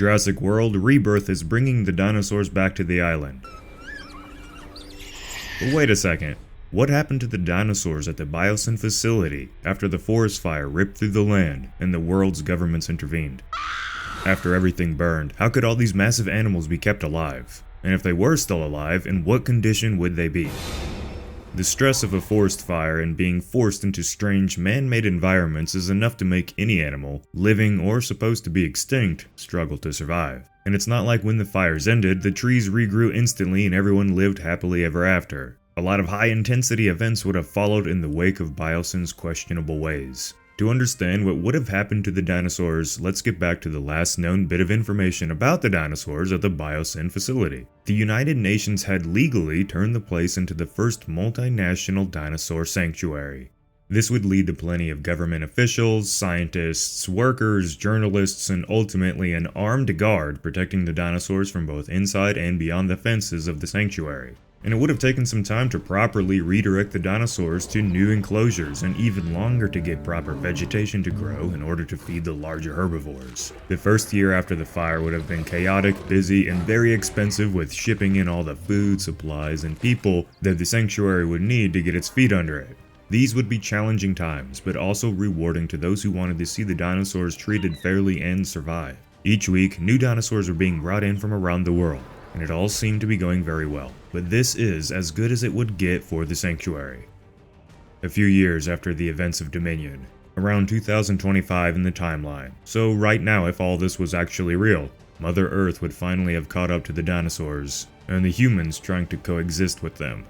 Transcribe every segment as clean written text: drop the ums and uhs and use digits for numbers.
Jurassic World Rebirth is bringing the dinosaurs back to the island. But wait a second, what happened to the dinosaurs at the Biosyn facility after the forest fire ripped through the land and the world's governments intervened? After everything burned, how could all these massive animals be kept alive? And if they were still alive, in what condition would they be? The stress of a forest fire and being forced into strange man-made environments is enough to make any animal, living or supposed to be extinct, struggle to survive. And it's not like when the fires ended, the trees regrew instantly and everyone lived happily ever after. A lot of high-intensity events would have followed in the wake of Biosyn's questionable ways. To understand what would have happened to the dinosaurs, let's get back to the last known bit of information about the dinosaurs at the Biosyn facility. The United Nations had legally turned the place into the first multinational dinosaur sanctuary. This would lead to plenty of government officials, scientists, workers, journalists, and ultimately an armed guard protecting the dinosaurs from both inside and beyond the fences of the sanctuary. And it would have taken some time to properly redirect the dinosaurs to new enclosures and even longer to get proper vegetation to grow in order to feed the larger herbivores. The first year after the fire would have been chaotic, busy, and very expensive with shipping in all the food, supplies, and people that the sanctuary would need to get its feet under it. These would be challenging times, but also rewarding to those who wanted to see the dinosaurs treated fairly and survive. Each week, new dinosaurs were being brought in from around the world, and it all seemed to be going very well. But this is as good as it would get for the sanctuary. A few years after the events of Dominion, around 2025 in the timeline, so right now if all this was actually real, Mother Earth would finally have caught up to the dinosaurs, and the humans trying to coexist with them.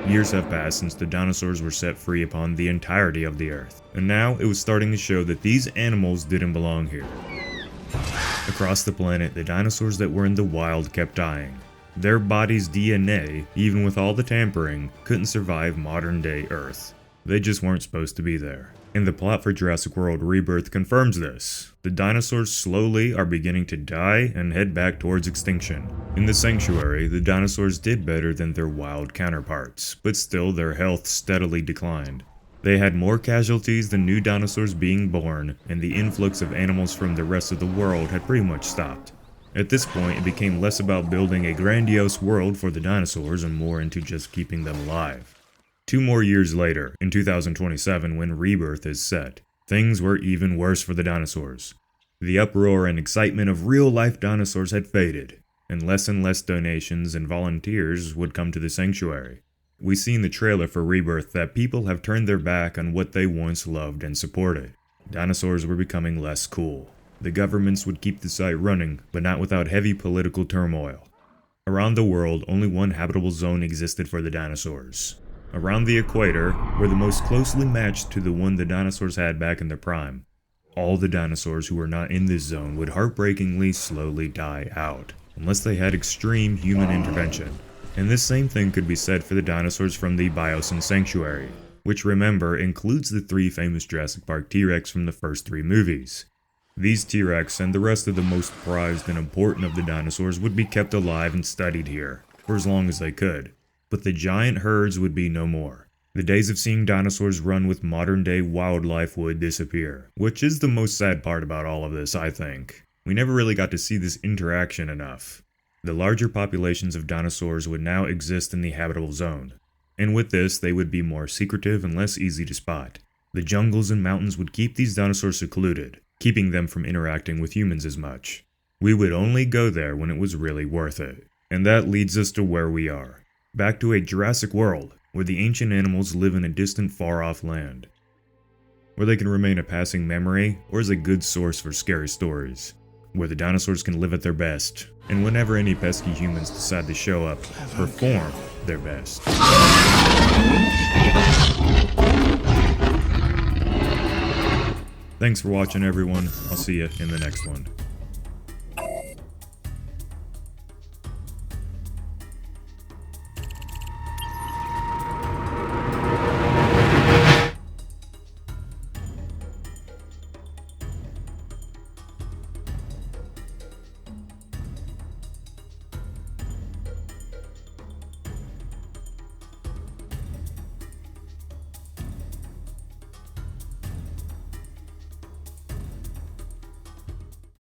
Years have passed since the dinosaurs were set free upon the entirety of the Earth, and now it was starting to show that these animals didn't belong here. Across the planet, the dinosaurs that were in the wild kept dying. Their body's DNA, even with all the tampering, couldn't survive modern-day Earth. They just weren't supposed to be there. And the plot for Jurassic World Rebirth confirms this. The dinosaurs slowly are beginning to die and head back towards extinction. In the sanctuary, the dinosaurs did better than their wild counterparts, but still their health steadily declined. They had more casualties than new dinosaurs being born, and the influx of animals from the rest of the world had pretty much stopped. At this point, it became less about building a grandiose world for the dinosaurs and more into just keeping them alive. 2 more years later, in 2027 when Rebirth is set, things were even worse for the dinosaurs. The uproar and excitement of real-life dinosaurs had faded, and less donations and volunteers would come to the sanctuary. We see in the trailer for Rebirth that people have turned their back on what they once loved and supported. Dinosaurs were becoming less cool. The governments would keep the site running, but not without heavy political turmoil. Around the world, only one habitable zone existed for the dinosaurs. Around the equator were the most closely matched to the one the dinosaurs had back in their prime. All the dinosaurs who were not in this zone would heartbreakingly slowly die out, unless they had extreme human intervention. And this same thing could be said for the dinosaurs from the Biosyn Sanctuary, which remember includes the 3 famous Jurassic Park T-Rex from the first 3 movies. These T-Rex and the rest of the most prized and important of the dinosaurs would be kept alive and studied here, for as long as they could. But the giant herds would be no more. The days of seeing dinosaurs run with modern-day wildlife would disappear, which is the most sad part about all of this, I think. We never really got to see this interaction enough. The larger populations of dinosaurs would now exist in the habitable zone, and with this they would be more secretive and less easy to spot. The jungles and mountains would keep these dinosaurs secluded, keeping them from interacting with humans as much. We would only go there when it was really worth it. And that leads us to where we are. Back to a Jurassic World, where the ancient animals live in a distant far-off land. Where they can remain a passing memory, or as a good source for scary stories. Where the dinosaurs can live at their best, and whenever any pesky humans decide to show up, perform their best. Thanks for watching, everyone. I'll see you in the next one.